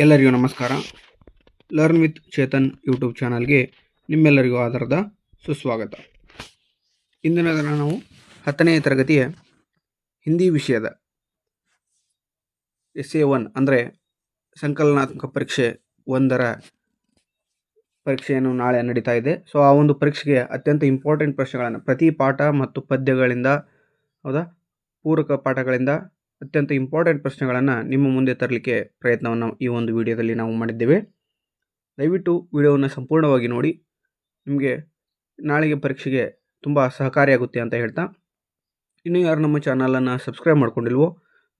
ಎಲ್ಲರಿಗೂ ನಮಸ್ಕಾರ. Learn with Chetan YouTube ಚಾನಲ್ಗೆ ನಿಮ್ಮೆಲ್ಲರಿಗೂ ಆಧಾರದ ಸುಸ್ವಾಗತ. ಇಂದಿನ ದಿನ ನಾವು 10ನೇ ತರಗತಿಯ ಹಿಂದಿ ವಿಷಯದ SA1 ಅಂದರೆ ಸಂಕಲನಾತ್ಮಕ ಪರೀಕ್ಷೆ 1ರ ಪರೀಕ್ಷೆಯನ್ನು ನಾಳೆ ನಡೀತಾ ಇದೆ. ಸೊ ಆ ಒಂದು ಪರೀಕ್ಷೆಗೆ ಅತ್ಯಂತ ಇಂಪಾರ್ಟೆಂಟ್ ಪ್ರಶ್ನೆಗಳನ್ನು ಪ್ರತಿ ಪಾಠ ಮತ್ತು ಪದ್ಯಗಳಿಂದ ಪೂರಕ ಪಾಠಗಳಿಂದ ಅತ್ಯಂತ ಇಂಪಾರ್ಟೆಂಟ್ ಪ್ರಶ್ನೆಗಳನ್ನು ನಿಮ್ಮ ಮುಂದೆ ತರಲಿಕ್ಕೆ ಪ್ರಯತ್ನವನ್ನು ಈ ಒಂದು ವಿಡಿಯೋದಲ್ಲಿ ನಾವು ಮಾಡಿದ್ದೇವೆ. ದಯವಿಟ್ಟು ವಿಡಿಯೋವನ್ನು ಸಂಪೂರ್ಣವಾಗಿ ನೋಡಿ, ನಿಮಗೆ ನಾಳೆಗೆ ಪರೀಕ್ಷೆಗೆ ತುಂಬ ಸಹಕಾರಿಯಾಗುತ್ತೆ ಅಂತ ಹೇಳ್ತಾ, ಇನ್ನೂ ಯಾರು ನಮ್ಮ ಚಾನಲನ್ನು ಸಬ್ಸ್ಕ್ರೈಬ್ ಮಾಡ್ಕೊಂಡಿಲ್ವೋ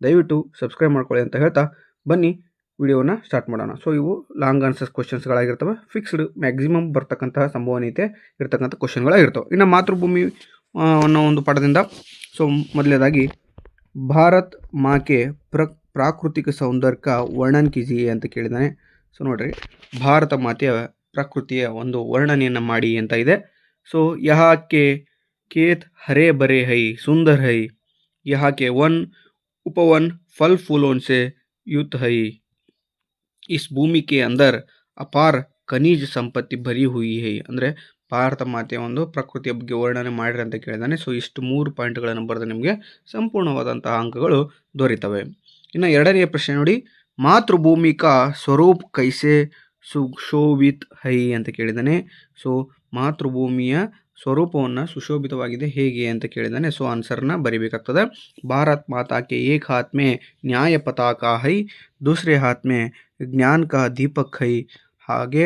ದಯವಿಟ್ಟು ಸಬ್ಸ್ಕ್ರೈಬ್ ಮಾಡ್ಕೊಳ್ಳಿ ಅಂತ ಹೇಳ್ತಾ ಬನ್ನಿ ವಿಡಿಯೋನ ಸ್ಟಾರ್ಟ್ ಮಾಡೋಣ. ಸೊ ಇವು ಲಾಂಗ್ ಆನ್ಸರ್ಸ್ ಕ್ವಶನ್ಸ್ಗಳಾಗಿರ್ತವೆ, ಫಿಕ್ಸ್ಡ್ ಮ್ಯಾಕ್ಸಿಮಮ್ ಬರ್ತಕ್ಕಂತಹ ಸಂಭವನೀಯತೆ ಇರ್ತಕ್ಕಂಥ ಕ್ವಶನ್ಗಳಾಗಿರ್ತವೆ. ಇನ್ನು ಮಾತೃಭೂಮಿ ಅನ್ನೋ ಒಂದು ಪಾಠದಿಂದ ಸೊ ಮೊದಲನೇದಾಗಿ ಭಾರತ್ ಮಾಕೆ ಪ್ರಾಕೃತಿಕ ಸೌಂದರ್ಯ का वर्णन कीजिए ಅಂತ ಕೇಳಿದ್ದಾನೆ. ಸೊ ನೋಡ್ರಿ, ಭಾರತ ಮಾತೆಯ ಪ್ರಕೃತಿಯ ಒಂದು ವರ್ಣನೆಯನ್ನು ಮಾಡಿ ಅಂತ ಇದೆ. ಸೊ ಯಹಾ ಕೆ खेत हरे भरे है सुंदर है, यहाँ के वन उपवन फल फूलों से युक्त है, इस भूमि के अंदर अपार ಖನಿಜ ಸಂಪತ್ತಿ ಭರಿ ಹುಯಿ ಹೈ. ಅಂದರೆ ಭಾರತ ಮಾತೆಯ ಒಂದು ಪ್ರಕೃತಿಯ ಬಗ್ಗೆ ವರ್ಣನೆ ಮಾಡಿರಿ ಅಂತ ಕೇಳಿದಾನೆ. ಸೊ ಇಷ್ಟು 3 ಪಾಯಿಂಟ್ಗಳನ್ನು ಬರೆದು ನಿಮಗೆ ಸಂಪೂರ್ಣವಾದಂತಹ ಅಂಕಗಳು ದೊರೀತವೆ. ಇನ್ನು ಎರಡನೆಯ ಪ್ರಶ್ನೆ ನೋಡಿ, ಮಾತೃಭೂಮಿ ಕಾ ಸ್ವರೂಪ್ ಕೈಸೆ ಸುಶೋಭಿತ್ ಹೈ ಅಂತ ಕೇಳಿದಾನೆ. ಸೊ ಮಾತೃಭೂಮಿಯ ಸ್ವರೂಪವನ್ನು ಸುಶೋಭಿತವಾಗಿದೆ ಹೇಗೆ ಅಂತ ಕೇಳಿದಾನೆ. ಸೊ ಆನ್ಸರ್ನ ಬರಿಬೇಕಾಗ್ತದೆ. ಭಾರತ್ ಮಾತಾ ಕೆ ಏಕ್ ಹಾತ್ ಮೇ ನ್ಯಾಯ ಪತಾಕಾ ಹೈ, दूसरे हाथ में ज्ञान का दीपक है, आगे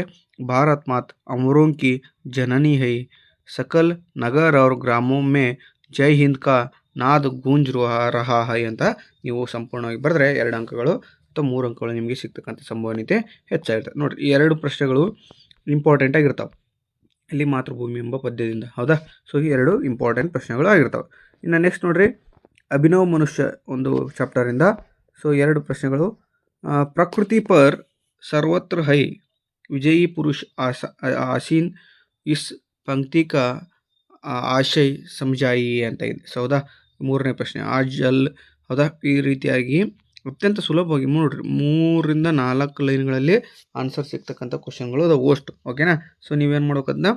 भारत माता अमरों की जननी है, सकल नगर और ग्रामों में जय हिंद का ನಾದ ಗೂಂಜ್ ರಹಾ ಹೈ ಅಂತ ನೀವು ಸಂಪೂರ್ಣವಾಗಿ ಬರೆದ್ರೆ 2 ಅಂಕಗಳು ಅಥವಾ 3 ಅಂಕಗಳು ನಿಮಗೆ ಸಿಗ್ತಕ್ಕಂಥ ಸಂಭವನೀಯತೆ ಹೆಚ್ಚಾಗಿರ್ತದೆ. ನೋಡಿರಿ, ಈ 2 ಪ್ರಶ್ನೆಗಳು ಇಂಪಾರ್ಟೆಂಟ್ ಆಗಿರ್ತಾವೆ ಇಲ್ಲಿ ಮಾತೃಭೂಮಿ ಎಂಬ ಪದ್ಯದಿಂದ. ಹೌದಾ? ಸೊ ಈ 2 ಇಂಪಾರ್ಟೆಂಟ್ ಪ್ರಶ್ನೆಗಳು ಆಗಿರ್ತಾವೆ. ಇನ್ನು ನೆಕ್ಸ್ಟ್ ನೋಡ್ರಿ, ಅಭಿನವ್ ಮನುಷ್ಯ ಒಂದು ಚಾಪ್ಟರಿಂದ ಸೊ 2 ಪ್ರಶ್ನೆಗಳು. ಪ್ರಕೃತಿ ಪರ್ ಸರ್ವತ್ರ ಹೈ, ವಿಜಯी पुरुष आसीन, इस पंक्ति का ಆಶಯ ಸಮಜಾಯಿ ಅಂತ ಇದೆ. ಸೊ ಹೌದಾ? 3ನೇ ಪ್ರಶ್ನೆ ಆಜಲ್. ಹೌದಾ? ಈ ರೀತಿಯಾಗಿ ಅತ್ಯಂತ ಸುಲಭವಾಗಿ ನೋಡ್ರಿ 3ರಿಂದ 4 ಲೈನ್ಗಳಲ್ಲಿ ಆನ್ಸರ್ ಸಿಗ್ತಕ್ಕಂಥ ಕ್ವಶನ್ಗಳು ಅದು ಓಸ್ಟ್. ಓಕೆನಾ? ಸೊ ನೀವೇನು ಮಾಡ್ಬೇಕದನ್ನ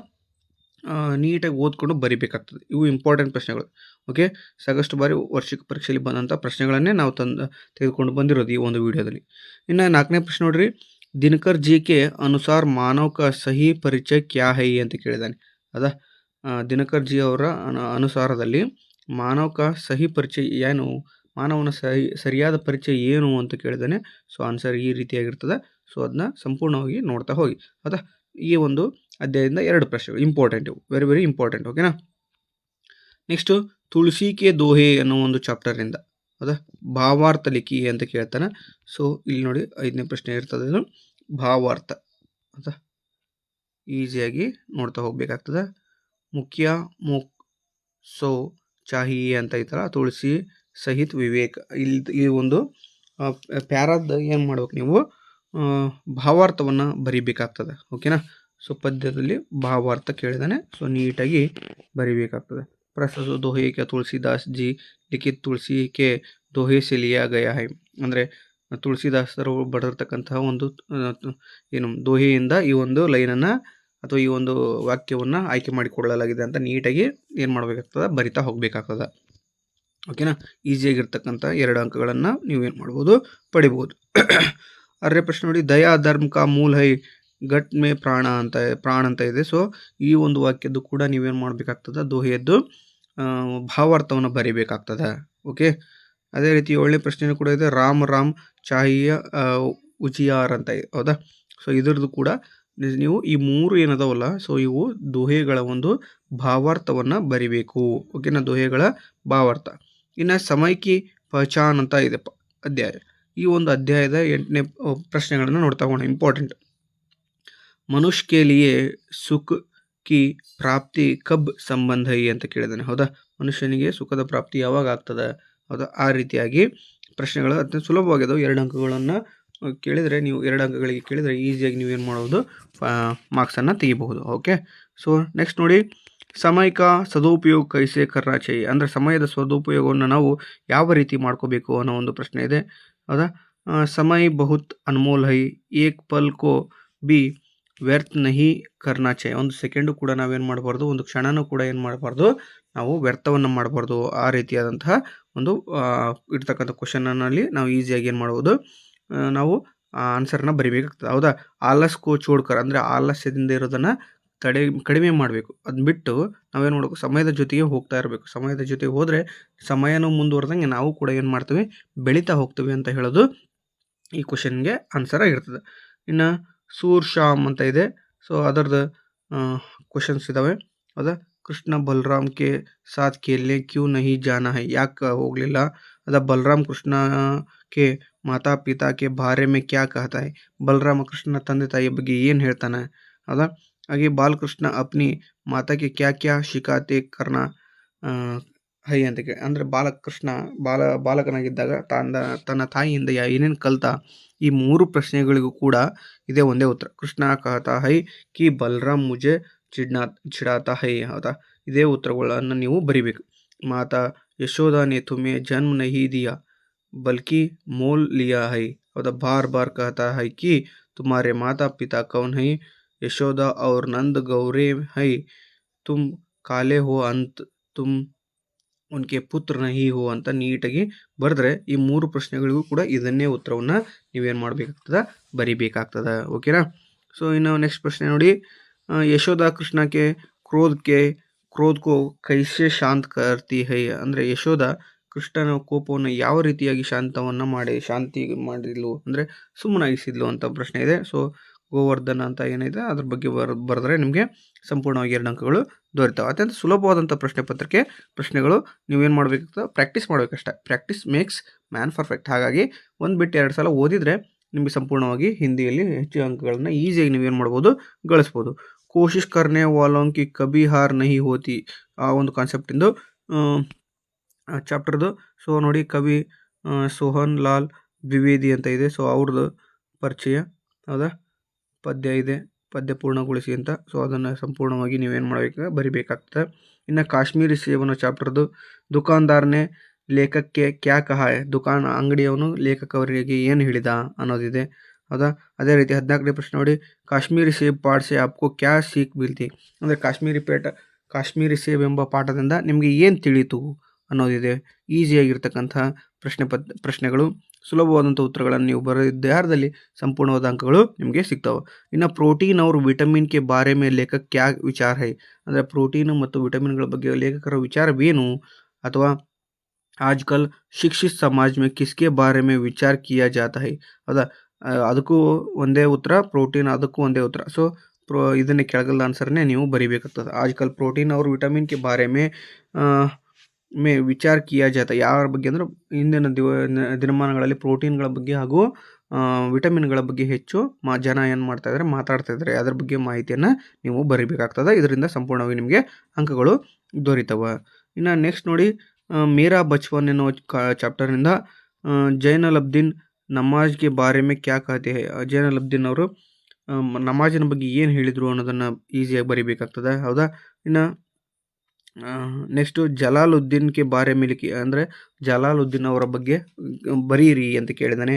ನೀಟಾಗಿ ಓದ್ಕೊಂಡು ಬರಿಬೇಕಾಗ್ತದೆ. ಇವು ಇಂಪಾರ್ಟೆಂಟ್ ಪ್ರಶ್ನೆಗಳು. ಓಕೆ, ಸಾಕಷ್ಟು ಬಾರಿ ವಾರ್ಷಿಕ ಪರೀಕ್ಷೆಯಲ್ಲಿ ಬಂದಂಥ ಪ್ರಶ್ನೆಗಳನ್ನೇ ನಾವು ತೆಗೆದುಕೊಂಡು ಬಂದಿರೋದು ಈ ಒಂದು ವಿಡಿಯೋದಲ್ಲಿ. ಇನ್ನು 4ನೇ ಪ್ರಶ್ನೆ ನೋಡ್ರಿ, ದಿನಕರ್ ಜಿ ಕೆ ಅನುಸಾರ ಮಾನವ ಕಾ ಸಹಿ ಪರಿಚಯ ಕ್ಯಾ ಹೈ ಅಂತ ಕೇಳಿದ್ದಾನೆ. ಹೌದಾ? ದಿನಕರ್ ಜಿ ಅವರ ಅನುಸಾರದಲ್ಲಿ ಮಾನವ ಕಾ ಸಹಿ ಪರಿಚಯ ಏನು, ಮಾನವನ ಸರಿಯಾದ ಪರಿಚಯ ಏನು ಅಂತ ಕೇಳಿದ್ದಾನೆ. ಸೊ ಆನ್ಸರ್ ಈ ರೀತಿಯಾಗಿರ್ತದೆ. ಸೊ ಅದನ್ನ ಸಂಪೂರ್ಣವಾಗಿ ನೋಡ್ತಾ ಹೋಗಿ. ಹೌದಾ? ಈ ಒಂದು ಅಧ್ಯಾಯದಿಂದ 2 ಪ್ರಶ್ನೆಗಳು ಇಂಪಾರ್ಟೆಂಟ್, ಇವು ವೆರಿ ವೆರಿ ಇಂಪಾರ್ಟೆಂಟ್. ಓಕೆನಾ? ನೆಕ್ಸ್ಟು ತುಳಸಿ ಕೆ ದೋಹೆ ಅನ್ನೋ ಒಂದು ಚಾಪ್ಟರಿಂದ ಹೌದಾ ಭಾವಾರ್ಥ ಲಿಖಿ ಅಂತ ಕೇಳ್ತಾನೆ. ಸೊ ಇಲ್ಲಿ ನೋಡಿ 5ನೇ ಪ್ರಶ್ನೆ ಇರ್ತದೆ, ಇದು ಭಾವಾರ್ಥ. ಹೌದಾ? ಈಸಿಯಾಗಿ ನೋಡ್ತಾ ಹೋಗ್ಬೇಕಾಗ್ತದೆ. ಮುಖ್ಯ ಮುಖ್ ಸೊ ಚಾಹಿಯೆ ಅಂತ ಐತಲ್ಲ, ತುಳಸಿ ಸಹಿತ್ ವಿವೇಕ್. ಇಲ್ಲಿ ಈ ಒಂದು ಪ್ಯಾರಾದ ಏನು ಮಾಡ್ಬೇಕು, ನೀವು ಭಾವಾರ್ಥವನ್ನು ಬರಿಬೇಕಾಗ್ತದೆ. ಓಕೆನಾ? ಸೊ ಪದ್ಯದಲ್ಲಿ ಭಾವಾರ್ಥ ಕೇಳಿದಾನೆ. ಸೊ ನೀಟಾಗಿ ಬರಿಬೇಕಾಗ್ತದೆ. ಪ್ರಸ್ತುತ ದೋಹೆ ಕೆ ತುಳಸಿದಾಸ್ ಜಿ ಲಿಖಿತ್ ತುಳಸಿ ಕೆ ದೋಹೆ ಸೆ ಲಿಯಾ ಗಯಾ ಹೈ. ಅಂದರೆ ತುಳಸಿದಾಸರು ಬರೆದಿರ್ತಕ್ಕಂತಹ ಒಂದು ಏನು ದೋಹೆಯಿಂದ ಈ ಒಂದು ಲೈನನ್ನು ಅಥವಾ ಈ ಒಂದು ವಾಕ್ಯವನ್ನು ಆಯ್ಕೆ ಮಾಡಿಕೊಳ್ಳಲಾಗಿದೆ ಅಂತ ನೀಟಾಗಿ ಏನು ಮಾಡಬೇಕಾಗ್ತದೆ, ಬರಿತಾ ಹೋಗಬೇಕಾಗ್ತದೆ. ಓಕೆನಾ? ಈಸಿಯಾಗಿರ್ತಕ್ಕಂಥ 2 ಅಂಕಗಳನ್ನು ನೀವೇನು ಮಾಡ್ಬೋದು, ಪಡಿಬೋದು. 6ನೇ ಪ್ರಶ್ನೆ ನೋಡಿ, ದಯಾ ಧರ್ಮ ಕಾ ಮೂಲ ಹೈ ಘಟ್ ಮೇ ಪ್ರಾಣ ಅಂತ ಇದೆ. ಸೊ ಈ ಒಂದು ವಾಕ್ಯದ್ದು ಕೂಡ ನೀವೇನು ಮಾಡಬೇಕಾಗ್ತದೆ, ದೋಹೆಯದ್ದು ಭಾವಾರ್ಥವನ್ನು ಬರಿಬೇಕಾಗ್ತದೆ. ಓಕೆ, ಅದೇ ರೀತಿ 7ನೇ ಪ್ರಶ್ನೆಯೂ ಕೂಡ ಇದೆ, ರಾಮ್ ಚಾಹಿಯ ಉಜಿಯಾರ್ ಅಂತ ಇದೆ. ಹೌದಾ? ಸೊ ಇದ್ರದ್ದು ಕೂಡ ನೀವು ಈ 3 ಏನದಾವಲ್ಲ, ಸೊ ಇವು ದೋಹೆಗಳ ಒಂದು ಭಾವಾರ್ಥವನ್ನು ಬರಿಬೇಕು. ಓಕೆನಾ? ದೋಹೆಗಳ ಭಾವಾರ್ಥ. ಇನ್ನು ಸಮಯಕ್ಕೆ ಪಹಚಾನ್ ಅಂತ ಇದೆ ಅಧ್ಯಾಯ. ಈ ಒಂದು ಅಧ್ಯಾಯದ 8ನೇ ಪ್ರಶ್ನೆಗಳನ್ನು ನೋಡ್ತಾ ಹೋಗೋಣ, ಇಂಪಾರ್ಟೆಂಟ್. ಮನುಷ್ಯ ಕೆ ಲಿಯೆ ಸುಖ ಕಿ ಪ್ರಾಪ್ತಿ ಕಬ್ ಸಂಬಂಧ ಹೈ ಅಂತ ಕೇಳಿದಾನೆ. ಹೌದಾ? ಮನುಷ್ಯನಿಗೆ ಸುಖದ ಪ್ರಾಪ್ತಿ ಯಾವಾಗ ಆಗ್ತದೆ? ಹೌದಾ? ಆ ರೀತಿಯಾಗಿ ಪ್ರಶ್ನೆಗಳು ಅತ್ಯಂತ ಸುಲಭವಾಗಿದ್ದಾವೆ. 2 ಅಂಕಗಳನ್ನು ಕೇಳಿದರೆ, ನೀವು 2 ಅಂಕಗಳಿಗೆ ಕೇಳಿದರೆ ಈಸಿಯಾಗಿ ನೀವೇನು ಮಾಡ್ಬೋದು, ಮಾರ್ಕ್ಸನ್ನು ತೆಗಿಬಹುದು. ಓಕೆ, ಸೊ ನೆಕ್ಸ್ಟ್ ನೋಡಿ, ಸಮಯ ಕಾ ಸದುಪಯೋಗ ಕೈಸೆ ಕರ್ನಾ ಚಾಹಿಯೆ. ಅಂದರೆ ಸಮಯದ ಸದುಪಯೋಗವನ್ನು ನಾವು ಯಾವ ರೀತಿ ಮಾಡ್ಕೋಬೇಕು ಅನ್ನೋ ಒಂದು ಪ್ರಶ್ನೆ ಇದೆ. ಹೌದಾ? समय बहुत अनमोल है, एक पल को भी ವ್ಯರ್ಥ ನಹಿ ಕರ್ನಾ ಚಾಹಿಯೆ. ಒಂದು ಸೆಕೆಂಡು ಕೂಡ ನಾವೇನು ಮಾಡಬಾರ್ದು, ಒಂದು ಕ್ಷಣನೂ ಕೂಡ ಏನು ಮಾಡಬಾರ್ದು, ನಾವು ವ್ಯರ್ಥವನ್ನು ಮಾಡಬಾರ್ದು. ಆ ರೀತಿಯಾದಂತಹ ಒಂದು ಇರ್ತಕ್ಕಂಥ ಕ್ವಶನ್ನಲ್ಲಿ ನಾವು ಈಸಿಯಾಗಿ ಏನು ಮಾಡ್ಬೋದು, ನಾವು ಆನ್ಸರ್ನ ಬರಿಬೇಕಾಗ್ತದೆ. ಹೌದಾ. ಆಲಸ್ಕೋ ಚೋಡ್ಕರ್ ಅಂದರೆ ಆಲಸ್ಯದಿಂದ ಇರೋದನ್ನು ಕಡಿಮೆ ಮಾಡಬೇಕು. ಅದನ್ನ ಬಿಟ್ಟು ನಾವೇನು ಮಾಡಬೇಕು, ಸಮಯದ ಜೊತೆಗೆ ಹೋಗ್ತಾ ಇರಬೇಕು. ಸಮಯದ ಜೊತೆಗೆ ಹೋದರೆ ಸಮಯನೂ ಮುಂದುವರೆದಂಗೆ ನಾವು ಕೂಡ ಏನು ಮಾಡ್ತೀವಿ, ಬೆಳೀತಾ ಹೋಗ್ತೀವಿ ಅಂತ ಹೇಳೋದು ಈ ಕ್ವಶನ್ಗೆ ಆನ್ಸರ್ ಆಗಿರ್ತದೆ. ಇನ್ನು ಸೂರ್ ಶಾಮ್ ಅಂತ ಇದೆ. ಸೊ ಅದರದ್ದು ಕ್ವಶನ್ಸ್ ಇದ್ದಾವೆ. ಹೌದಾ. ಕೃಷ್ಣ ಬಲರಾಮ್ ಕೆ ಸಾಥ್ खेलने क्यों नहीं जाना है, ಯಾಕೆ ಹೋಗಲಿಲ್ಲ. ಅದ ಬಲರಾಮ್ ಕೃಷ್ಣ ಕೆ ಮಾತಾ ಪಿತಾ ಕೆ ಬಾರೆ ಮೇ ಕ್ಯಾ ಕಹತಾ है, ಬಲರಾಮ ಕೃಷ್ಣ ತಂದೆ ತಾಯಿಯ ಬಗ್ಗೆ ಏನು ಹೇಳ್ತಾನೆ. ಹೌದಾ. ಹಾಗೆ ಬಾಲಕೃಷ್ಣ ಅಪ್ನಿ ಮಾತಾ ಕೆ ಕ್ಯಾ ಕ್ಯಾ ಶಿಕಾತೆ ಕರ್ನಾ ಹೈ ಅಂತ ಕೇಳಿ, ಅಂದರೆ ಬಾಲಕೃಷ್ಣ ಬಾಲಕನಾಗಿದ್ದಾಗ ತನ್ನ ತಾಯಿಯಿಂದ ಏನೇನು ಕಲ್ತ. ಈ 3 ಪ್ರಶ್ನೆಗಳಿಗೂ ಕೂಡ ಇದೇ ಒಂದೇ ಉತ್ತರ. ಕೃಷ್ಣ ಕಹತಾ ಹೈ ಕಿ ಬಲರಾಮ್ ಮುಜೆ ಚಿಡಾತಾ ಹೈ. ಹೌದಾ. ಇದೇ ಉತ್ತರಗಳನ್ನು ನೀವು ಬರಿಬೇಕು. ಮಾತಾ ಯಶೋದಾ ನೆ ತುಮೆ ಜನ್ಮ ನಹಿ ದಿಯಾ ಬಲ್ಕಿ ಮೋಲ್ ಲಿಯಾ ಹೈ. ಹೌದಾ. ಬಾರ್ ಬಾರ್ ಕಹತಾ ಹೈ ಕಿ ತುಮಾರೆ ಮಾತಾ ಪಿತಾ ಕೌನ್ ಹೈ, ಯಶೋದಾ ಔರ್ ನಂದ್ ಗೌರೆ ಹೈ, ತುಮ್ ಕಾಲೆ ಹೋ ಅಂತ ತುಮ್ ಉನ್ಕೆ ಪುತ್ರ ನಹಿ ಹೋ ಅಂತ ನೀಟಾಗಿ ಬರೆದ್ರೆ ಈ 3 ಪ್ರಶ್ನೆಗಳಿಗೂ ಕೂಡ ಇದನ್ನೇ ಉತ್ತರವನ್ನು ನೀವೇನು ಮಾಡಬೇಕಾಗ್ತದೆ, ಬರಿಬೇಕಾಗ್ತದೆ. ಓಕೆನಾ. ಸೊ ಇನ್ನು ನೆಕ್ಸ್ಟ್ ಪ್ರಶ್ನೆ ನೋಡಿ. ಯಶೋದಾ ಕೃಷ್ಣಕ್ಕೆ ಕ್ರೋಧ ಕೋ ಕೈಸೆ ಶಾಂತ್ ಕರ್ತಿ ಹೈ, ಅಂದರೆ ಯಶೋದ ಕೃಷ್ಣನ ಕೋಪವನ್ನು ಯಾವ ರೀತಿಯಾಗಿ ಶಾಂತಿ ಮಾಡಿದ್ಲು, ಅಂದರೆ ಸುಮ್ಮನಾಗಿಸಿದ್ಲು ಅಂತ ಪ್ರಶ್ನೆ ಇದೆ. ಸೊ ಗೋವರ್ಧನ ಅಂತ ಏನಿದೆ ಅದ್ರ ಬಗ್ಗೆ ಬರೆದ್ರೆ ನಿಮಗೆ ಸಂಪೂರ್ಣವಾಗಿ 2 ಅಂಕಗಳು ದೊರೆತಾವೆ. ಅತ್ಯಂತ ಸುಲಭವಾದಂಥ ಪ್ರಶ್ನೆಗಳು ನೀವೇನು ಮಾಡಬೇಕಾಗ್ತದೆ, ಪ್ರಾಕ್ಟೀಸ್ ಮಾಡಬೇಕಷ್ಟೆ. Practice makes man perfect. ಹಾಗಾಗಿ ಒಂದು ಬಿಟ್ಟು 2 ಸಲ ಓದಿದರೆ ನಿಮಗೆ ಸಂಪೂರ್ಣವಾಗಿ ಹಿಂದಿಯಲ್ಲಿ ಹೆಚ್ಚು ಅಂಕಗಳನ್ನು ಈಸಿಯಾಗಿ ನೀವೇನು ಮಾಡ್ಬೋದು, ಗಳಿಸ್ಬೋದು. ಕೋಶಿಶ್ ಕರ್ನೆ ವಾಲೋಂ ಕಿ ಕಭಿ ಹಾರ್ ನಹಿ ಹೋತಿ, ಆ ಒಂದು ಕಾನ್ಸೆಪ್ಟಿಂದು ಚಾಪ್ಟರ್ದು. ಸೊ ನೋಡಿ, ಕವಿ ಸೋಹನ್ ಲಾಲ್ ದ್ವಿವೇದಿ ಅಂತ ಇದೆ. ಸೊ ಅವ್ರದ್ದು ಪರಿಚಯ. ಹೌದಾ. ಪದ್ಯ ಇದೆ, ಪದ್ಯ ಪೂರ್ಣಗೊಳಿಸಿ ಅಂತ. ಸೊ ಅದನ್ನು ಸಂಪೂರ್ಣವಾಗಿ ನೀವೇನು ಮಾಡಬೇಕು, ಬರಿಬೇಕಾಗ್ತದೆ. ಇನ್ನು ಕಾಶ್ಮೀರಿ ಸೇಬ್ ಅನ್ನೋ ಚಾಪ್ಟರ್ದು ದುಕಾನ್ದಾರ್ನೆ ಲೇಖಕ್ಕೆ ಕ್ಯಾ ಕಹಾ ಹೈ, ಅಂಗಡಿಯವನು ಲೇಖಕವರಿಗೆ ಏನು ಹೇಳಿದ ಅನ್ನೋದಿದೆ. ಹೌದಾ. ಅದೇ ರೀತಿ 14ನೇ ಪ್ರಶ್ನೆ ನೋಡಿ. ಕಾಶ್ಮೀರಿ ಸೇಬ್ ಪಾಠ ಸೆ ಆಪ್ಕೋ ಕ್ಯಾ ಸೀಖ್ ಮಿಲ್ತಿ, ಅಂದರೆ ಕಾಶ್ಮೀರಿ ಸೇಬ್ ಎಂಬ ಪಾಠದಿಂದ ನಿಮಗೆ ಏನು ತಿಳಿಯಿತು ಅನ್ನೋದಿದೆ. ಈಸಿಯಾಗಿರ್ತಕ್ಕಂಥ ಪ್ರಶ್ನೆಗಳು, ಸುಲಭವಾದಂಥ ಉತ್ತರಗಳನ್ನು ನೀವು ಬರೆದಿದ್ದಾರದಲ್ಲಿ ಸಂಪೂರ್ಣವಾದ ಅಂಕಗಳು ನಿಮಗೆ ಸಿಗ್ತಾವೆ. ಇನ್ನು ಪ್ರೋಟೀನ್ ಅವರು ವಿಟಮಿನ್ ಕೆ ಬಾರೆ ಮೇ ಲೇಖಕ್ ಕ್ಯಾ ವಿಚಾರ ಹೈ, ಅಂದರೆ ಪ್ರೋಟೀನು ಮತ್ತು ವಿಟಮಿನ್ಗಳ ಬಗ್ಗೆ ಲೇಖಕರ ವಿಚಾರವೇನು, ಅಥವಾ ಆಜ್ಕಲ್ ಶಿಕ್ಷಿತ ಸಮಾಜ ಮೇ ಕಿಸ್ಕೆ ಬಾರೆ ಮೇ ವಿಚಾರ ಕಿಯಾ ಜಾತಾ ಹೈ. ಹೌದಾ. ಅದಕ್ಕೂ ಒಂದೇ ಉತ್ತರ, ಪ್ರೋಟೀನ್ ಅದಕ್ಕೂ ಒಂದೇ ಉತ್ತರ. ಸೊ ಇದನ್ನೇ ಕೆಳಗಲ್ಲ ಆನ್ಸರ್ನೇ ನೀವು ಬರಿಬೇಕಾಗ್ತದೆ. ಆಜ್ಕಲ್ ಪ್ರೋಟೀನ್ ಅವರು ವಿಟಮಿನ್ ಕೆ ಬಾರೆ ಮೇ ವಿಚಾರ ಕಿಯಾ ಜಾತ, ಯಾರ ಬಗ್ಗೆ ಅಂದರೆ ಇಂದಿನ ದಿನಮಾನಗಳಲ್ಲಿ ಪ್ರೋಟೀನ್ಗಳ ಬಗ್ಗೆ ಹಾಗೂ ವಿಟಮಿನ್ಗಳ ಬಗ್ಗೆ ಹೆಚ್ಚು ಜನ ಏನು ಮಾಡ್ತಾಯಿದ್ದಾರೆ, ಮಾತಾಡ್ತಾಯಿದ್ದಾರೆ. ಅದ್ರ ಬಗ್ಗೆ ಮಾಹಿತಿಯನ್ನು ನೀವು ಬರಿಬೇಕಾಗ್ತದೆ. ಇದರಿಂದ ಸಂಪೂರ್ಣವಾಗಿ ನಿಮಗೆ ಅಂಕಗಳು ದೊರೀತವೆ. ಇನ್ನು ನೆಕ್ಸ್ಟ್ ನೋಡಿ, ಮೇರಾ ಬಚ್ಪನ್ ಎನ್ನುವ ಚಾಪ್ಟರ್ನಿಂದ ಜೈನಲಬ್ದೀನ್ ನಮಾಜ್ಗೆ ಬಾರೆ ಮೇ ಕ್ಯಾ ಕಹತೆ ಹೈ, ಜೈನಲಬ್ದೀನ್ ಅವರು ನಮಾಜಿನ ಬಗ್ಗೆ ಏನು ಹೇಳಿದರು ಅನ್ನೋದನ್ನು ಈಸಿಯಾಗಿ ಬರಿಬೇಕಾಗ್ತದೆ. ಹೌದಾ. ಇನ್ನು ನೆಕ್ಸ್ಟು ಜಲಾಲುದ್ದೀನ್ ಕೆ ಬಾರೆ ಮೇಲೆ ಅಂದರೆ ಜಲಾಲುದ್ದೀನ್ ಅವರ ಬಗ್ಗೆ ಬರೀರಿ ಅಂತ ಕೇಳಿದ್ದಾನೆ.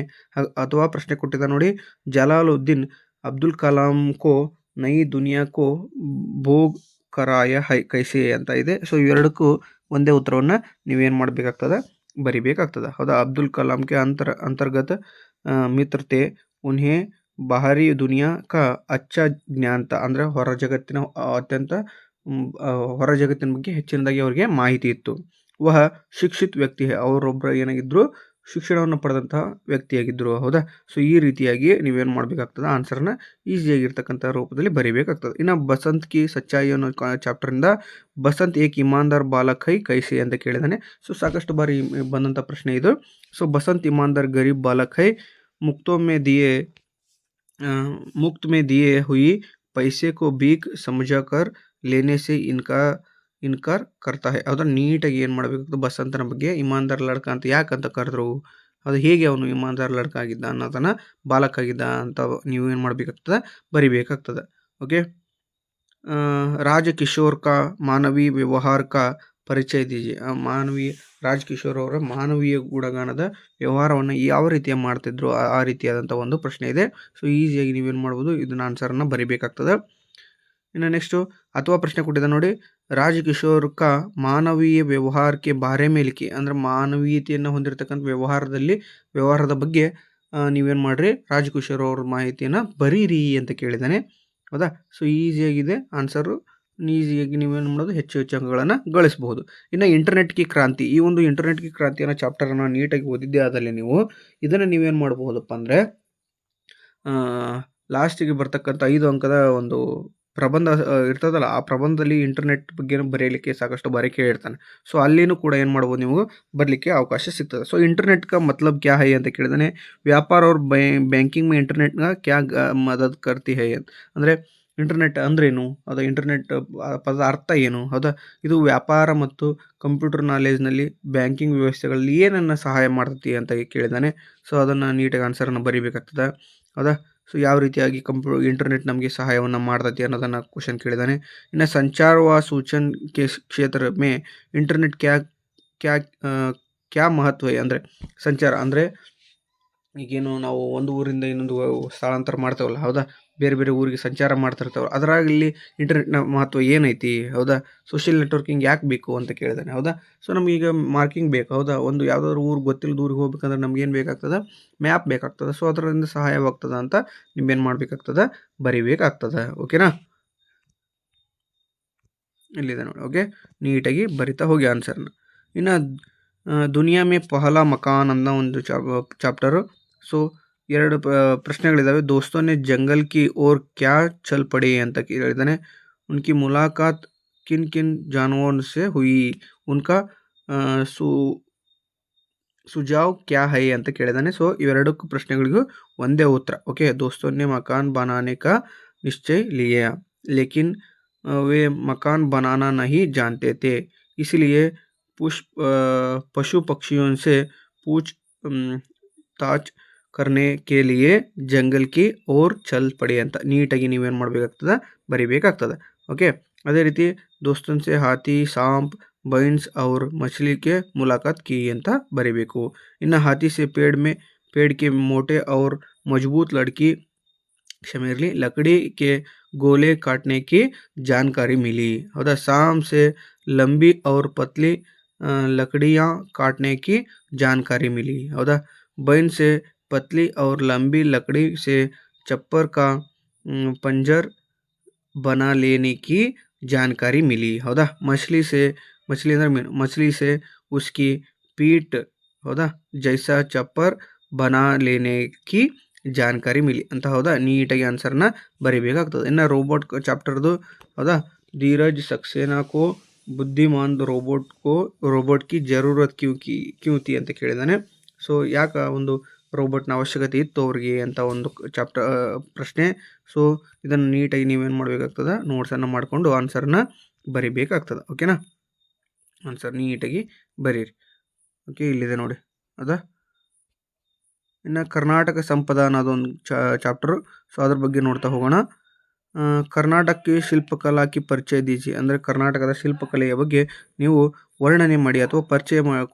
ಅಥವಾ ಪ್ರಶ್ನೆ ಕೊಟ್ಟಿದ್ದ ನೋಡಿ, ಜಲಾಲುದ್ದೀನ್ ಅಬ್ದುಲ್ ಕಲಾಂ ಕೋ ನೈ ದುನಿಯಾ ಕೋ ಭೋಗ್ ಕರಾಯ ಹೈ ಕೈಸೆ ಅಂತ ಇದೆ. ಸೊ ಇವೆರಡಕ್ಕೂ ಒಂದೇ ಉತ್ತರವನ್ನು ನೀವೇನು ಮಾಡಬೇಕಾಗ್ತದೆ, ಬರಿಬೇಕಾಗ್ತದೆ. ಹೌದಾ. ಅಬ್ದುಲ್ ಕಲಾಂ ಕೆ ಅಂತರ್ಗತ ಮಿತ್ರತೆ ಉನ್ಹೇ ಬಾಹರಿ ದುನಿಯಾ ಕಾ ಅಚ್ಚಾ ಜ್ಞಾನ, ಅಂದರೆ ಹೊರ ಜಗತ್ತಿನ ಬಗ್ಗೆ ಹೆಚ್ಚಿನದಾಗಿ ಅವರಿಗೆ ಮಾಹಿತಿ ಇತ್ತು. ವಹ ಶಿಕ್ಷಿತ್ ವ್ಯಕ್ತಿ, ಅವರೊಬ್ಬರು ಏನಾಗಿದ್ದರು, ಶಿಕ್ಷಣವನ್ನು ಪಡೆದಂತಹ ವ್ಯಕ್ತಿಯಾಗಿದ್ದರು. ಹೌದಾ. ಸೊ ಈ ರೀತಿಯಾಗಿ ನೀವೇನು ಮಾಡಬೇಕಾಗ್ತದೆ, ಆನ್ಸರ್ನ ಈಸಿಯಾಗಿರ್ತಕ್ಕಂಥ ರೂಪದಲ್ಲಿ ಬರಿಬೇಕಾಗ್ತದೆ. ಇನ್ನು ಬಸಂತ್ ಕಿ ಸಚ್ಚಾಯಿ ಅನ್ನೋ ಚಾಪ್ಟರಿಂದ ಬಸಂತ್ ಏಕ್ ಇಮಾನ್ದಾರ್ ಬಾಲಕ್ ಹೈ ಕೈಸೆ ಅಂತ ಕೇಳಿದಾನೆ. ಸೊ ಸಾಕಷ್ಟು ಬಾರಿ ಬಂದಂಥ ಪ್ರಶ್ನೆ ಇದು. ಸೊ ಬಸಂತ್ ಇಮಾನ್ದಾರ್ ಗರೀಬ್ ಬಾಲಕ್ ಹೈ, मुफ्त में दिए हुई पैसे को भीख समझकर लेने से ಇನ್ಕಾರ್ ಕರ್ತಾ ಹೈ. ಹೌದಾ. ನೀಟಾಗಿ ಏನು ಮಾಡಬೇಕಾಗ್ತದೆ, ಬಸಂತನ ಬಗ್ಗೆ ಇಮಾನ್ದಾರ್ ಲಡ್ಕ ಅಂತ ಯಾಕಂತ ಕರೆದ್ರು, ಅದು ಹೇಗೆ ಅವನು ಇಮಾನ್ದಾರ್ ಲಡ್ಕ ಆಗಿದ್ದ ಅನ್ನೋದನ್ನು, ಬಾಲಕ್ ಆಗಿದ್ದ ಅಂತ ನೀವು ಏನು ಮಾಡಬೇಕಾಗ್ತದೆ, ಬರಿಬೇಕಾಗ್ತದೆ. ಓಕೆ. ರಾಜಕಿಶೋರ್ ಕಾ ಮಾನವಿ ವ್ಯವಹಾರ ಕಾ ಪರಿಚಯ ದೀಜಿಯೆ. ಮಾನವೀಯ ರಾಜ್‌ಕಿಶೋರ್ ಅವರ ಮಾನವೀಯ ಗುಣಗಾನದ ವ್ಯವಹಾರವನ್ನು ಯಾವ ರೀತಿಯ ಮಾಡ್ತಿದ್ರು ಆ ರೀತಿಯಾದಂಥ ಒಂದು ಪ್ರಶ್ನೆ ಇದೆ. ಸೊ ಈಸಿಯಾಗಿ ನೀವೇನು ಮಾಡ್ಬೋದು, ಇದನ್ನ ಆನ್ಸರನ್ನು ಬರಿಬೇಕಾಗ್ತದೆ. ಇನ್ನು ನೆಕ್ಸ್ಟು ಅಥವಾ ಪ್ರಶ್ನೆ ಕೊಟ್ಟಿದೆ ನೋಡಿ, ರಾಜ್‌ಕಿಶೋರ್ ಕಾ ಮಾನವೀಯ ವ್ಯವಹಾರಕ್ಕೆ ಬಾರೆ में लिखिए. ಅಂದರೆ ಮಾನವೀಯತೆಯನ್ನು ಹೊಂದಿರತಕ್ಕಂಥ ವ್ಯವಹಾರದ ಬಗ್ಗೆ ನೀವೇನು ಮಾಡಿರಿ, ರಾಜ್‌ಕಿಶೋರ್ ಅವ್ರ ಮಾಹಿತಿಯನ್ನು ಬರೀರಿ ಅಂತ ಕೇಳಿದ್ದಾನೆ. ಹೌದಾ? ಸೊ ಈಸಿಯಾಗಿದೆ ಆನ್ಸರು. ಈಸಿಯಾಗಿ ನೀವೇನು ಮಾಡೋದು, ಹೆಚ್ಚು ಅಂಕಗಳನ್ನು ಗಳಿಸಬಹುದು. ಇನ್ನು ಇಂಟರ್ನೆಟ್ ಕಿ ಕ್ರಾಂತಿ, ಈ ಒಂದು ಇಂಟರ್ನೆಟ್ ಕಿ ಕ್ರಾಂತಿ ಅನ್ನೋ ಚಾಪ್ಟರನ್ನು ನೀಟಾಗಿ ಓದಿದ್ದೇ ಆದಲ್ಲಿ ನೀವು ಇದನ್ನು ನೀವೇನು ಮಾಡಬಹುದಪ್ಪ ಅಂದರೆ ಲಾಸ್ಟಿಗೆ ಬರ್ತಕ್ಕಂಥ 5 ಅಂಕದ ಒಂದು ಪ್ರಬಂಧ ಇರ್ತದಲ್ಲ, ಆ ಪ್ರಬಂಧದಲ್ಲಿ ಇಂಟರ್ನೆಟ್ ಬಗ್ಗೆ ಬರೆಯಲಿಕ್ಕೆ ಸಾಕಷ್ಟು ಬಾರಿ ಕೇಳಿರ್ತಾನೆ. ಸೊ ಅಲ್ಲಿನೂ ಕೂಡ ಏನು ಮಾಡ್ಬೋದು, ನೀವು ಬರಲಿಕ್ಕೆ ಅವಕಾಶ ಸಿಗ್ತದೆ. ಸೊ ಇಂಟರ್ನೆಟ್ का मतलब क्या है ಅಂತ ಕೇಳಿದಾನೆ. ವ್ಯಾಪಾರ और ಬ್ಯಾಂಕಿಂಗ್ में इंटरनेट का क्या मदद करती है ಅಂತ. ಅಂದರೆ ಇಂಟರ್ನೆಟ್ ಅಂದ್ರೇನು, ಅದು ಇಂಟರ್ನೆಟ್ ಪದದ ಅರ್ಥ ಏನು, ಹೌದಾ? ಇದು ವ್ಯಾಪಾರ ಮತ್ತು ಕಂಪ್ಯೂಟರ್ ನಾಲೆಜ್ನಲ್ಲಿ ಬ್ಯಾಂಕಿಂಗ್ ವ್ಯವಸ್ಥೆಗಳಲ್ಲಿ ಏನನ್ನು ಸಹಾಯ ಮಾಡ್ತೈತಿ ಅಂತ ಕೇಳಿದ್ದಾನೆ. ಸೊ ಅದನ್ನು ನೀಟಾಗಿ ಆನ್ಸರನ್ನು ಬರೀಬೇಕಾಗ್ತದೆ. ಹೌದಾ? ಸೊ ಯಾವ ರೀತಿಯಾಗಿ ಇಂಟರ್ನೆಟ್ ನಮಗೆ ಸಹಾಯವನ್ನು ಮಾಡ್ತೈತಿ ಅನ್ನೋದನ್ನು ಕ್ವಶನ್ ಕೇಳಿದ್ದಾನೆ. ಇನ್ನು ಸಂಚಾರ ವ ಸೂಚನ ಕ್ಷೇತ್ರ ಮೇ ಇಂಟರ್ನೆಟ್ ಕ್ಯಾ ಕ್ಯಾ ಕ್ಯಾ ಮಹತ್ವ ಅಂದರೆ ಸಂಚಾರ ಅಂದರೆ ಈಗೇನು ನಾವು ಒಂದು ಊರಿಂದ ಇನ್ನೊಂದು ಸ್ಥಳಾಂತರ ಮಾಡ್ತೇವಲ್ಲ, ಹೌದಾ? ಬೇರೆ ಬೇರೆ ಊರಿಗೆ ಸಂಚಾರ ಮಾಡ್ತಿರ್ತಾವೆ. ಅದರಾಗ ಇಲ್ಲಿ ಇಂಟರ್ನೆಟ್ನ ಮಹತ್ವ ಏನೈತಿ, ಹೌದಾ? ಸೋಷಿಯಲ್ ನೆಟ್ವರ್ಕಿಂಗ್ ಯಾಕೆ ಬೇಕು ಅಂತ ಕೇಳಿದಾನೆ. ಹೌದಾ? ಸೊ ನಮಗೀಗ ಮಾರ್ಕಿಂಗ್ ಬೇಕು, ಹೌದಾ? ಒಂದು ಯಾವುದಾದ್ರು ಊರು ಗೊತ್ತಿಲ್ಲದ ಊರಿಗೆ ಹೋಗ್ಬೇಕಂದ್ರೆ ನಮ್ಗೇನು ಬೇಕಾಗ್ತದೆ, ಮ್ಯಾಪ್ ಬೇಕಾಗ್ತದೆ. ಸೊ ಅದರಿಂದ ಸಹಾಯವಾಗ್ತದೆ ಅಂತ ನೀವೇನು ಮಾಡಬೇಕಾಗ್ತದೆ, ಬರಿಬೇಕಾಗ್ತದೆ. ಓಕೆನಾ? ಇಲ್ಲಿದೆ ನೋಡಿ. ಓಕೆ, ನೀಟಾಗಿ ಬರಿತಾ ಹೋಗಿ ಆನ್ಸರ್ನ. ಇನ್ನು ದುನಿಯಾ ಮೇ ಪಹಲಾ ಮಕಾನ್ ಅನ್ನೋ ಒಂದು ಚಾಪ್ಟರು. ಸೊ 2 ಪ್ರಶ್ನೆಗಳಿದ್ದಾವೆ. ದೋಸ್ತೋನೆ ಜಂಗಲ್ ಕಿ ಓರ್ ಕ್ಯಾ ಚಲ್ ಪಡೆ ಅಂತ ಕೇಳಿದ್ದಾನೆ. ಉನ್ಕಿ ಮುಲಾಕಾತ್ ಕಿನ್ ಕಿನ್ ಜಾನುವಾರ್ ಸೆ ಹುಯಿ, ಉನ್ಕಾ ಸುಜಾವ್ ಕ್ಯಾ ಹೈ ಅಂತ ಕೇಳಿದ್ದಾನೆ. ಸೊ ಇವೆರಡಕ್ಕೂ ಪ್ರಶ್ನೆಗಳಿಗೂ ಒಂದೇ ಉತ್ತರ. ಓಕೆ, ದೋಸ್ತೋನೆ ಮಕಾನ್ ಬನಾನೆ ಕಾ ನಿಶ್ಚಯ ಲಿಯಾ ಲೇಕಿನ್ वे मकान बनाना नहीं जानते थे, इसलिए पशु पक्षियों से पूछताछ करने के लिए जंगल की ओर चल पड़े ಅಂತ ನೀಟಾಗಿ ನೀವೇನು ಮಾಡಬೇಕಾಗ್ತದೆ, ಬರಿಬೇಕಾಗ್ತದೆ. ಓಕೆ, ಅದೇ ರೀತಿ दोस्तों से हाथी सांप बैंस और मछली के मुलाकात की ಅಂತ ಬರಿಬೇಕು. ಇನ್ನು हाथी से पेड़ के मोटे और मजबूत लकड़ी के गोले काटने की जानकारी मिली. हौदा? सांप से लंबी और पतली लकड़ियाँ काटने की जानकारी मिली. हौदा? बैन से पतली और लंबी लकड़ी से चप्पर का पंजर बना लेने की जानकारी मिली. हौदा? मछली अंदर मछली से उसकी पीठ, हौदा, जैसा चप्पर बना लेने की ಜಾನ್ಕಾರಿ ಮಿಲಿ ಅಂತ. ಹೌದಾ? ನೀಟಾಗಿ ಆನ್ಸರ್ನ ಬರಿಬೇಕಾಗ್ತದೆ. ಇನ್ನು ರೋಬೋಟ್ ಚಾಪ್ಟರ್ದು, ಹೌದಾ, ಧೀರಜ್ ಸಕ್ಸೇನಾ ಕೋ ಬುದ್ಧಿಮಾನ್ ರೋಬೋಟ್ ಕಿ ಜರೂರತ್ ಕ್ಯೂ ಥಿ ಅಂತ ಕೇಳಿದ್ದಾನೆ. ಸೊ ಯಾಕೆ ಒಂದು ರೋಬೋಟ್ನ ಅವಶ್ಯಕತೆ ಇತ್ತು ಅವ್ರಿಗೆ ಅಂತ ಒಂದು ಪ್ರಶ್ನೆ. ಸೊ ಇದನ್ನು ನೀಟಾಗಿ ನೀವೇನು ಮಾಡಬೇಕಾಗ್ತದೆ, ನೋಟ್ಸನ್ನು ಮಾಡಿಕೊಂಡು ಆನ್ಸರ್ನ ಬರಿಬೇಕಾಗ್ತದೆ. ಓಕೆನಾ? ಆನ್ಸರ್ ನೀಟಾಗಿ ಬರೀರಿ. ಓಕೆ, ಇಲ್ಲಿದೆ ನೋಡಿ. ಹೌದಾ? ಇನ್ನು ಕರ್ನಾಟಕ ಸಂಪದ ಅನ್ನೋದೊಂದು ಚಾಪ್ಟರು. ಸೊ ಅದ್ರ ಬಗ್ಗೆ ನೋಡ್ತಾ ಹೋಗೋಣ. ಕರ್ನಾಟಕಕ್ಕೆ ಶಿಲ್ಪಕಲಾ ಕಿ ಪರಿಚಯ ದೀಜಿ, ಅಂದರೆ ಕರ್ನಾಟಕದ ಶಿಲ್ಪಕಲೆಯ ಬಗ್ಗೆ ನೀವು ವರ್ಣನೆ ಮಾಡಿ ಅಥವಾ ಪರಿಚಯ